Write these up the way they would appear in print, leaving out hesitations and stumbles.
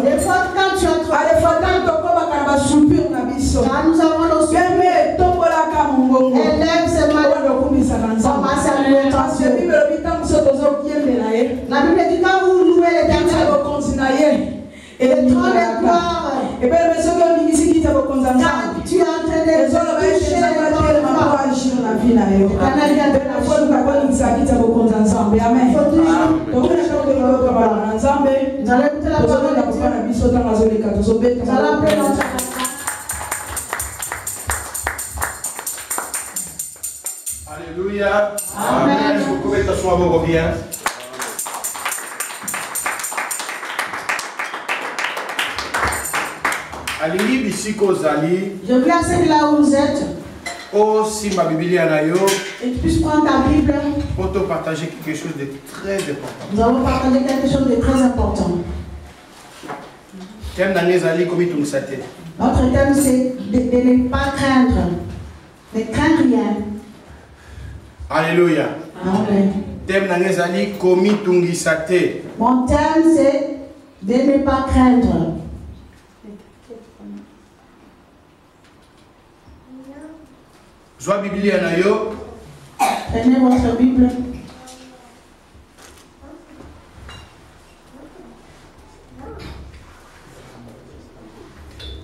Des fois, quand tu as trop, nous avons nos élève ses mains, commence à louer ton Dieu. La Bible dit quand vous louez l'Éternel, et le trône de gloire, quand tu es en train de toucher les Alléluia. Amen. Vous pouvez t'asseoir vos bien. Je veux assez là où vous êtes. Oh, si ma Bible est là, et tu puisses prendre ta Bible. Pour te partager quelque chose de très important. Nous allons partager quelque chose de très important. Notre thème, c'est de ne pas craindre. Ne craindre rien. Alléluia. Amen. Mon thème, c'est de ne pas craindre. Prenez votre Bible.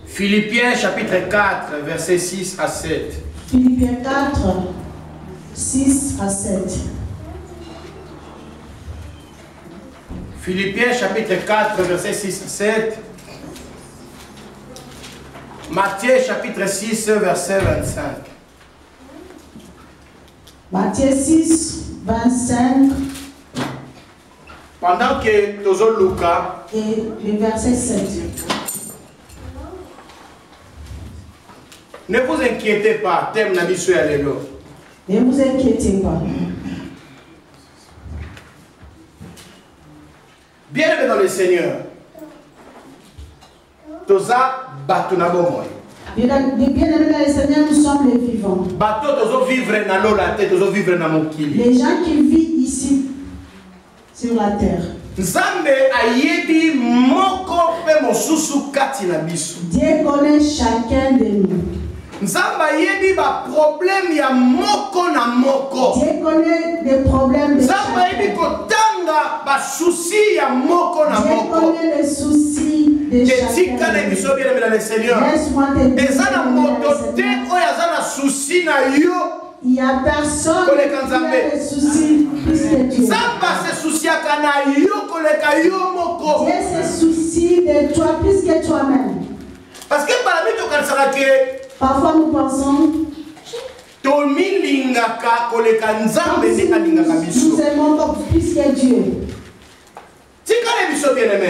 Philippiens chapitre 4, versets 6 à 7. Philippiens 4, 6 à 7. Philippiens chapitre 4, versets 6 à 7. Matthieu chapitre 6, verset 25. Matthieu 6, 25. Pendant que Tozo Luca et le verset 7. Ne vous inquiétez pas, thème n'a mis alléluia. Ne vous inquiétez pas. Bien-aimé dans le Seigneur, Toza Batunabo moi. Bien-aimés dans le Seigneur, nous sommes les vivants. Les gens qui vivent ici, sur la terre. Dieu connaît chacun de nous. Dieu connaît les problèmes de chacun. Dieu connaît les soucis de chacun. Laisse-moi te dire. Il n'y a personne qui a des soucis plus que Dieu. Dieu se soucie de toi plus que toi-même. Parce que parfois nous pensons nous aimons plus que Dieu.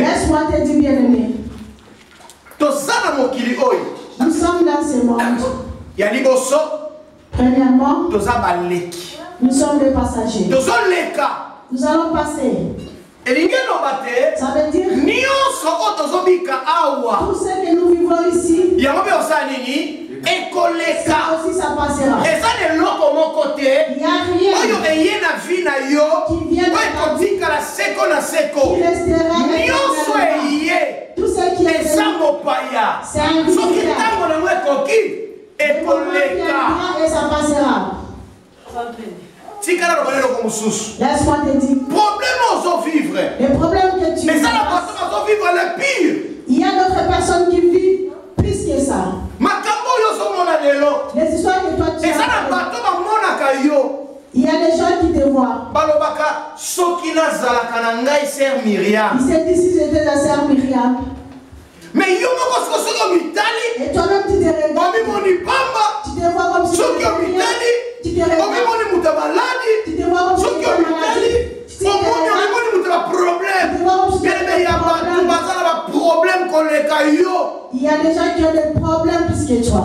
Laisse-moi te dire, bien-aimé. Nous sommes dans ce monde. Premièrement, nous sommes des passagers. Nous allons passer. Ça veut dire tout ce que nous vivons ici, ça aussi ça passera. Il n'y a rien qui vient de qui restera. Tout ce qui est c'est un et ça passera. Laisse-moi te dire. Les problèmes que tu vis. Il y a d'autres personnes qui vivent plus que ça. Les histoires que toi tu as. Il y a des gens qui te voient. Il s'est dit si j'étais la sœur Myriam. Mais et toi-même tu te regardes. Tu te vois comme si tu te regardes. Tu te regardes. Tu te vois comme si tu étais malade. Il y a des gens qui ont des problèmes plus que toi.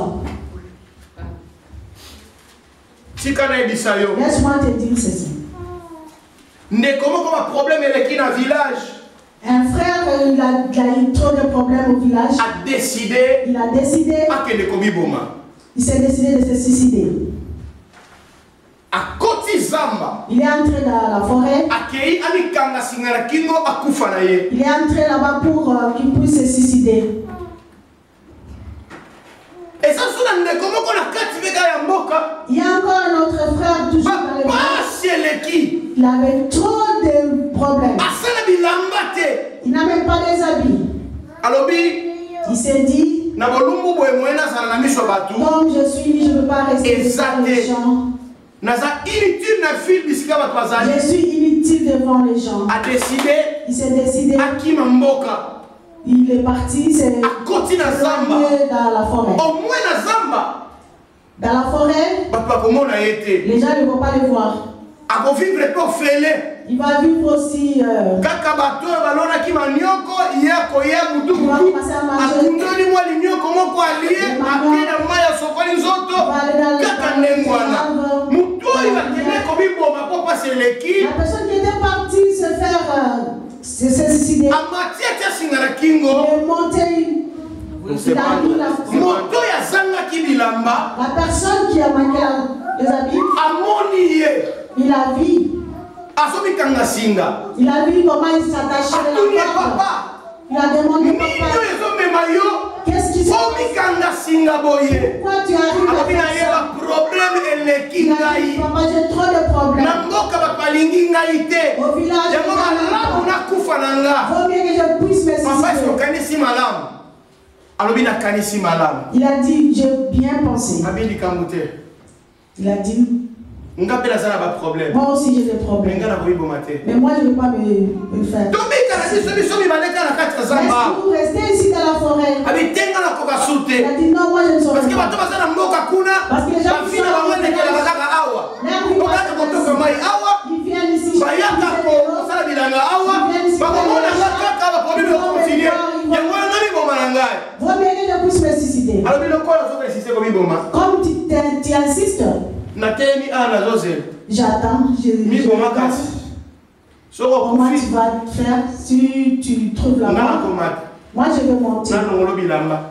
Laisse-moi te dire ceci. Un frère, il a eu trop de problèmes au village. Il a décidé. Il s'est décidé de se suicider. Il est entré dans la forêt. Il est entré là-bas pour qu'il puisse se suicider. Il y a encore un autre frère toujours dans le village. Il avait trop de problèmes. Il n'a même pas les habits. Il s'est dit, comme je suis, je ne peux pas rester devant les gens. Je suis inutile devant les gens. Il s'est décidé. Il est parti, c'est dans la forêt. Dans la forêt, les gens ne vont pas le voir. Il va vivre aussi. Il va passer à manger. La personne qui était partie se faire se suicider. Il est monté. La personne qui a manqué les habits, il a vu. Il a vu comment il s'attachait à la corde. Il a demandé papa, qu'est-ce qui se passe? Pourquoi tu arrives à faire ça? Il a dit, papa, j'ai trop de problèmes. Au village, vaut mieux que je puisse me suicider. Il a dit, j'ai bien pensé. Il a dit, moi aussi j'ai des problèmes. Mais moi je ne veux pas me faire. Est-ce que vous restez ici dans la forêt? Il a dit non, moi je ne saurais pas. Parce que les gens qui ils viennent ici. Vaut mieux que je puisse me suicider. Comme tu insistes. J'attends, comment tu vas faire si tu trouves la mort? Moi je vais monter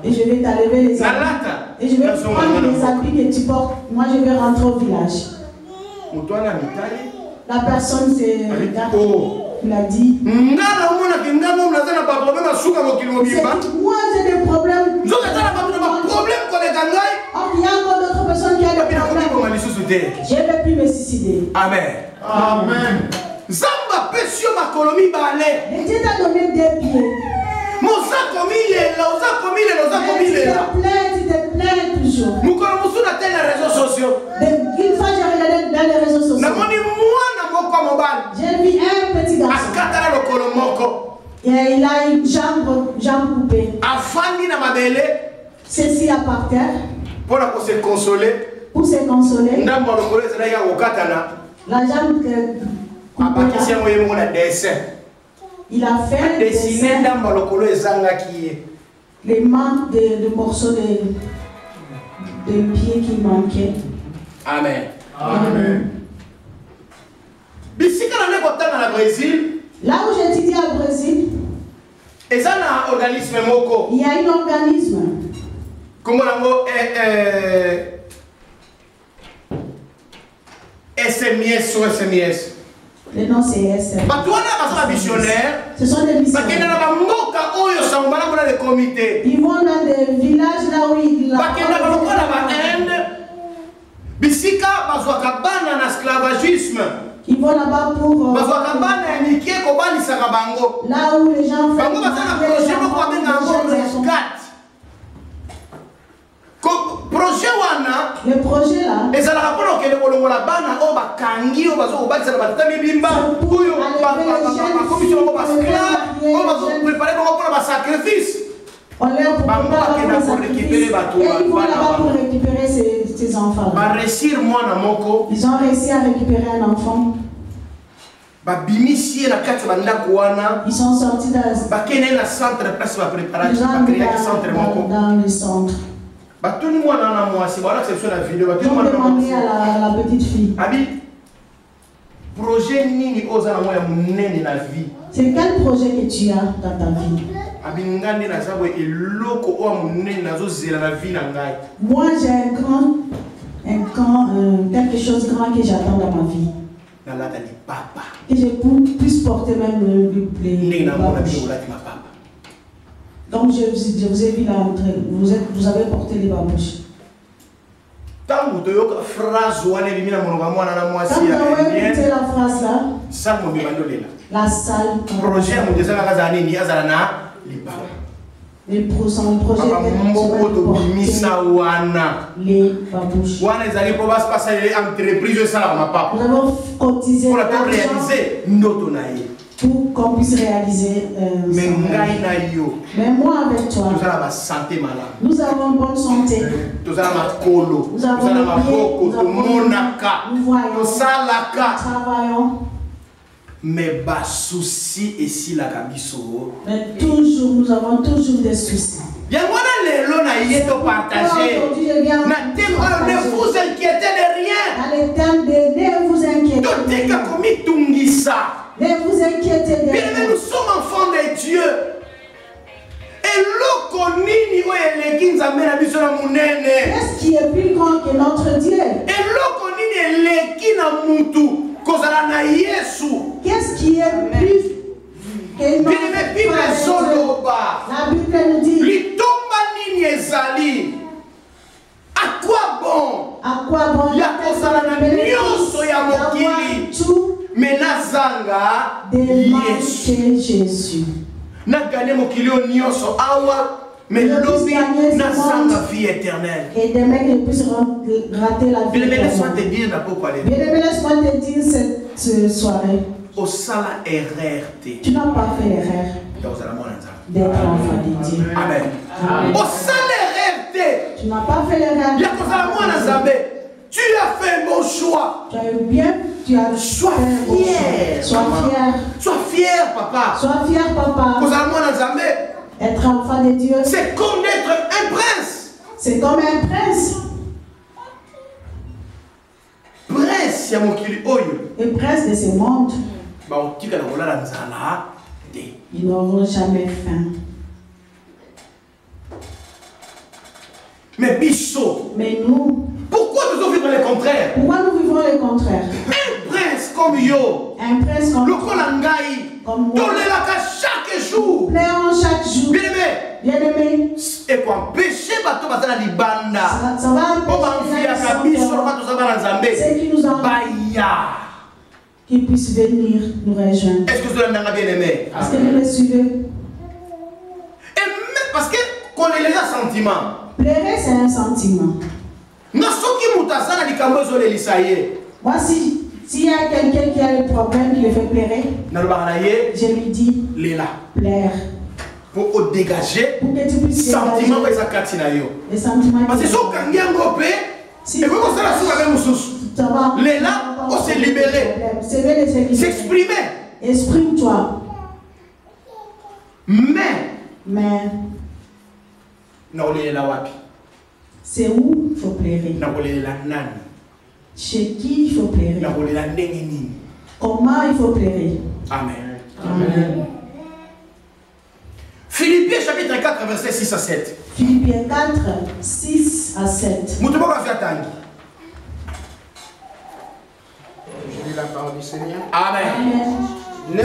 et je vais t'enlever les habits et je vais prendre les habits que tu portes. Moi je vais rentrer au village. La personne s'est regardée. Il a dit, moi j'ai des problèmes. Or il y a encore d'autres personnes qui ont des problèmes. Je ne vais plus me suicider. Amen. Amen. Dieu t'a donné des pieds. Tu te plains toujours. Une fois j'ai regardé dans les réseaux sociaux. J'ai vu un petit garçon. Et il a une jambe coupée. Ceci à par terre. Pour se consoler. Pour se consoler. La jambe il a fait dessiner les manques de morceaux de pieds qui manquaient. Amen. Amen. Là où j'étudie au Brésil, il y a un organisme. SMS ou SMS. Le nom c'est SMS. Ce sont des missionnaires. Ils vont dans des villages là où ils ils vont là-bas pour là où les gens font le projet là on leur prépare pour récupérer ils vont là-bas pour récupérer ces enfants. Ils ont réussi à récupérer un enfant. Ils sont sortis dans le centre. Ils ont demandé à la petite fille. C'est quel projet que tu as dans ta vie? Moi j'ai un grand quelque chose de grand que j'attends dans ma vie. Que je puisse porter même les babouches. Donc je vous ai vu là, vous avez porté les babouches. Quand vous avez écouté la phrase là, la salle, les projets les babouches. Nous avons cotisé pour qu'on puisse réaliser mais moi avec toi, nous avons une bonne santé. Nous avons nous travaillons. Mais bas souci et si la cabisso. Mais toujours, nous avons toujours des soucis. Bien voilà les lots na yeto partagé. Ne vous inquiétez de rien. Dans les temps de ne vous inquiétez. Ne vous inquiétez de rien. Bien nous sommes enfants de Dieu. Et l'okonini o eleki nzambe na biso na munene. Qu'est-ce qui est plus grand que notre Dieu? Et l'okonini eleki na mutu. Qu'est-ce qui est plus que notre Dieu? La Bible nous dit. À quoi bon? À quoi bon? Ya kozala na nyonso ya mokili. Mais nazanga Jésus. Na gagné mokili o nyonso awa. Mais l'objet nazanga vie éternelle. Et demain que je puisse rater la vie éternelle. Laisse-moi te dire d'abord. Laisse-moi te dire cette soirée. Au sala erreur. Tu n'as pas fait l'erreur d'être enfant de Dieu. Amen. Au sala erreur. Tu n'as pas fait l'erreur. Tu as fait un bon choix. Tu as eu bien. Sois fier. Sois fier. Sois fier, papa. Sois fier, papa. Être enfant de Dieu. C'est comme être un prince. C'est comme un prince. Prince, il y a mon kili oyo. Le prince de ce monde. Ils n'auront jamais faim. Mais bicho. Mais nous. Pourquoi nous vivons le contraire? Pourquoi nous vivons le contraire? Un prince comme yo. Un prince comme le kolangai. Comme moi. Chaque jour. Pleurons chaque jour. Bien aimé. Bien aimé. Et quoi? Péché bateau basala di banda. Ça va. C'est qui nous envoie. Qui puisse venir nous rejoindre. Est-ce que vous l'avez bien aimé? Est-ce que vous le suivez? Et même parce que qu'on est les sentiments. Pleurer, c'est un sentiment. Moi, s'il y a quelqu'un qui a un problème qui le fait pleurer, je lui dis pleure. Pour dégager pour que tu puisses sentiment les sentiments. parce que si on là, on s'est libéré. S'exprimer. Exprime-toi. Mais c'est où il faut pleurer. Chez qui il faut pleurer. Comment il faut pleurer. Amen. Amen. Philippiens chapitre 4 verset 6 à 7. Philippiens 4 6 à 7. Je lis la parole du Seigneur. Amen. Ne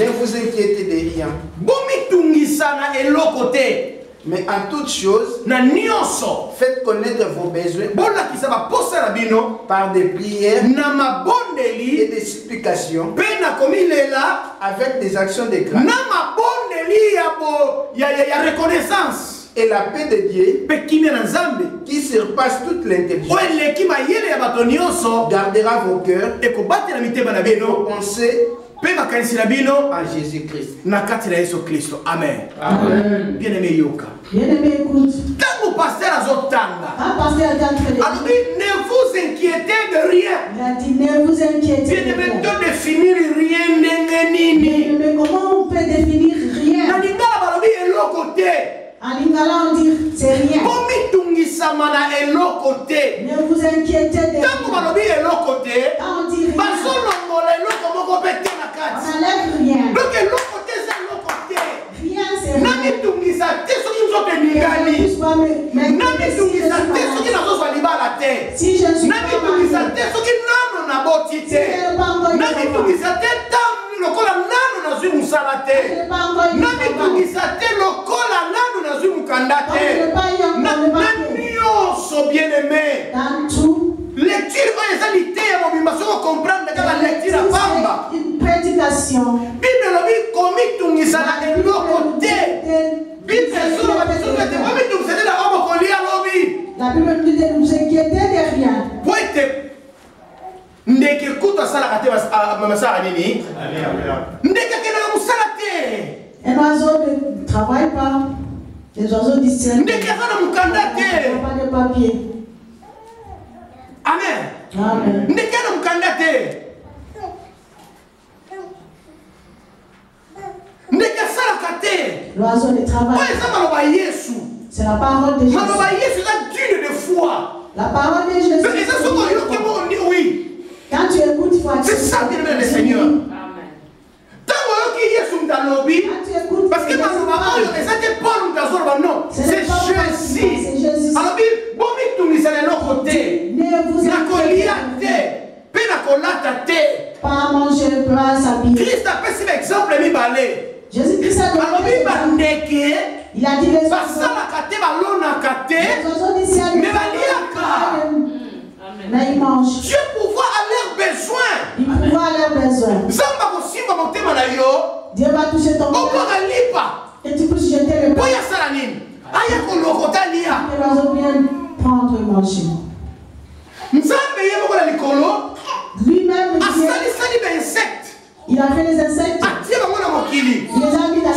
vous inquiétez de rien. Mais en toutes choses, faites connaître vos besoins par des prières et des supplications avec des actions de grâce. Et la paix de Dieu qui surpasse toute l'intelligence gardera vos cœurs et vos pensées en Jésus-Christ. Amen. Amen. Bien-aimé Yoka. Bien-aimé, écoute. Quand vous passez à Zotanga, ne vous inquiétez de rien. Il a dit ne vous inquiétez de rien. Bien-aimé, de définir rien. Mais comment on peut définir rien? En lingala on dit c'est rien. Ne vous inquiétez de rien. Quand on dit rien, on n'enlève rien. Donc l'autre côté c'est l'autre côté. Rien c'est rien. Nami tungisa te soki nzoto eningani. Nami tungisa nation. Bible lobi komi tungisa na eloko te. Bible solo ba biso te komi tungisa na obo kolia lobi. La Bible nous dit de nous inquiéter de rien. Poete ndeke kuta sala kate mama sala nini? Ndeke kena musala te. Un oiseau ne travaille pas. Les oiseaux disent ndeke kana mukanda te. Pas de papier. Amen. Amen. Ndeke kana mukanda te. L'oiseau ne travaille pas. C'est la parole de Jésus. La parole de Jésus. Quand tu écoutes, il faut accepter. C'est ça qui est le Seigneur. Parce que c'est Jésus. Alors, pas manger, pas s'habiller. Christ a fait cet exemple, Jésus Christ a dit, il a dit les oiseaux du ciel, mais ils mangent. Dieu pourvoit à leurs besoins. Il pourvoit à leurs besoins. Dieu va toucher ton cœur. Et tu peux jeter le pain. Que l'oiseau vienne prendre et manger. Lui-même, il a fait les insectes. Il les a mis dans le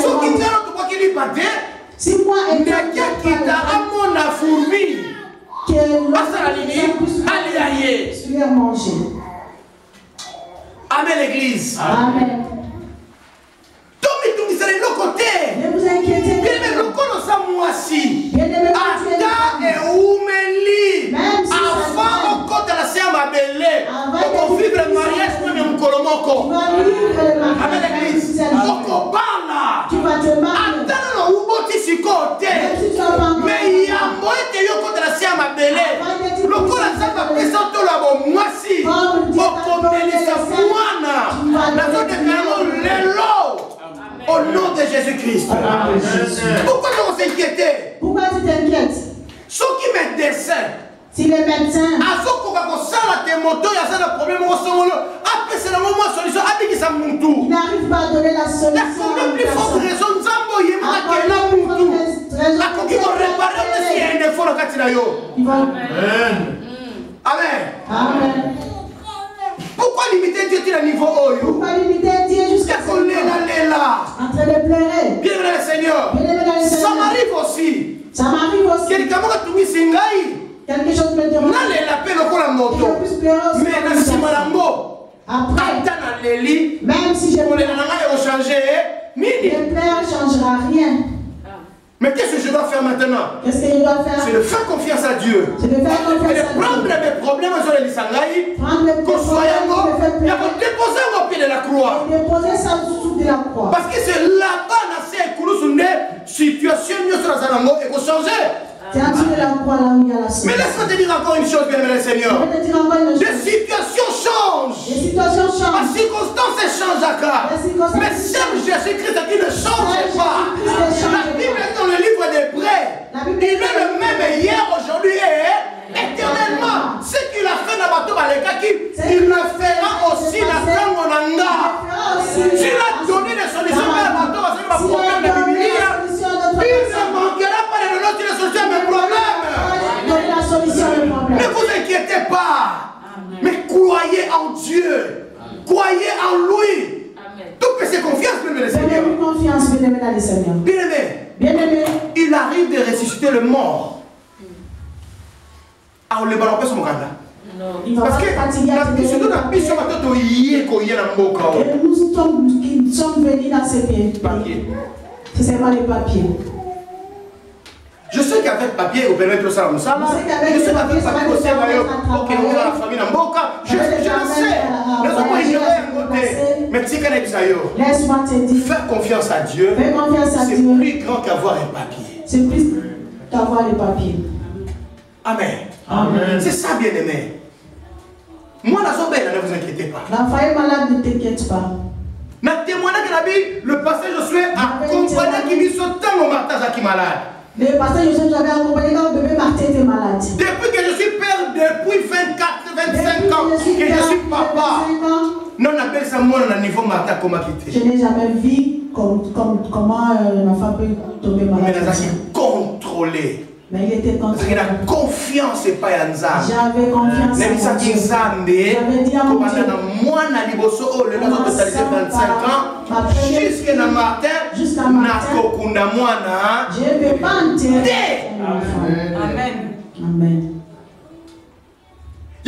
monde. Si moi et toi, que l'homme manger. Amen l'église. Amen. Ne vous inquiétez pas. Amen l'église. Tu vas te marier. Mais il y a moyen que yo contre la siama belé. Le corps la samba pesa to la bo mwasi. Au nom de Jésus-Christ. Pourquoi vous vous inquiétez? Pourquoi tu t'inquiètes? Ceux qui mettent des saints. Si les médecins. Il n'a n'arrive pas à donner la solution. Il y a combien plus forte raison de Amen. Amen. Pourquoi limiter Dieu à niveau haut? Pourquoi limiter Dieu jusqu'à ce point? En train de pleurer. Bien le Seigneur. Ça m'arrive aussi. Ça m'arrive aussi. Quelque chose me demande. Je puisse pleurer aussi. Après, même si je pleure, ne changera rien. Mais qu'est-ce que je dois faire maintenant? Qu'est-ce que je dois faire? C'est de faire confiance à Dieu. C'est de faire confiance à Dieu. Et de prendre mes problèmes sur les Sangaï. Prendre les problèmes et de déposer au pied de la croix. Et déposer ça sous de la croix. Parce que c'est là-bas que situation et changer. C'est en dessous de la croix là où il y a la solution. Mais laisse-moi te dire encore une chose, bien-aimé Seigneur. Les situations changent. Les situations changent. Les circonstances changent à cas. Mais seul Jésus-Christ qui ne change pas. La Bible est dans le livre d'Hébreux. Il est le même hier, aujourd'hui et éternellement. Ce qu'il a fait dans bateau Balekaki, il le fera aussi dans Tangonanga. S'il a donné des solutions à bateau, c'est pas problème de Bible. Il ne manquera pas de donner des solutions à mes problèmes. Ne vous inquiétez pas. Mais croyez en Dieu. Croyez en lui. Tout peut se confiance, bien-aimé Seigneur. Bien-aimé. Bien-aimé. Il arrive de ressusciter le mort. Ah, on le balance pas sur mon candidat. Parce que nous sommes venus dans ces pays. C'est pas les papiers. Je sais qu'avec papier, vous permettez de ça. Je sais qu'avec papier, vous savez, ok, on a la famille dans Boca. Je le sais. Laisse-moi te dire. Faire confiance à Dieu, c'est plus grand qu'avoir un papier. C'est plus qu'avoir les papiers. Amen. Amen. C'est ça, bien-aimé. Moi, la zone belle, ne vous inquiétez pas. L'enfant est malade, ne t'inquiète pas. Mais témoignage que la Bible, le pasteur Josué accompagné qui dit sautant mon martage qui est malade. Le pasteur Josué, j'avais accompagné quand le bébé Martin était malade. Depuis que je suis père, depuis 24, 25 ans, que je suis papa, Non, on appelle ça moi à niveau Martin comme Je n'ai jamais vu comment l'enfant peut tomber malade. Mais il contrôlé. Mais il était parce qu'il a confiance et pas en ça. J'avais confiance en Dieu. J'avais dit à mon Dieu. Moi, na liboso oh le là de 25 ans jusqu'à na Martin na kokunda mwana. Je ne vais pas enterrer. Amen. Amen.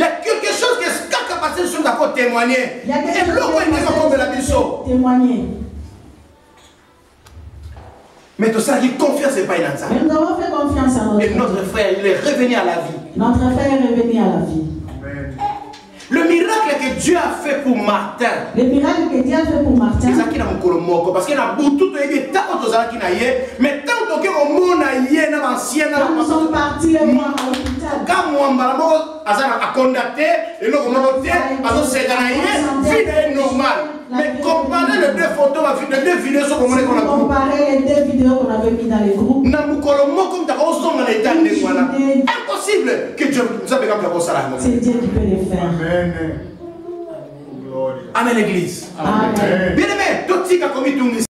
Il y a quelque chose qui est capable de se faire témoigner. Il y a quelque chose qui témoigner. Mais tout ça, il confiance et pas dans ça. Mais nous avons fait confiance à notre Et notre frère, il est revenu à la vie. Notre frère est revenu à la vie. Amen. Le miracle que Dieu a fait pour Martin. Le miracle que Dieu a fait pour Martin. C'est ça qui n'a pas encore. Parce qu'il y a beaucoup de gens qui n'ont mais tant que au monde a ancien. Quand nous sommes partis les voir à l'hôpital. Quand moi, a condamné, et nous avons été, c'est normal. Mais comparer les deux photos, les deux vidéos sur comment on a comparer les deux vidéos qu'on avait mis dans les groupes. Impossible que Dieu nous a fait comme ça. C'est Dieu qui peut les faire. Amen. Amen, l'église. Amen. Bien aimé, tout ce qui a commis tout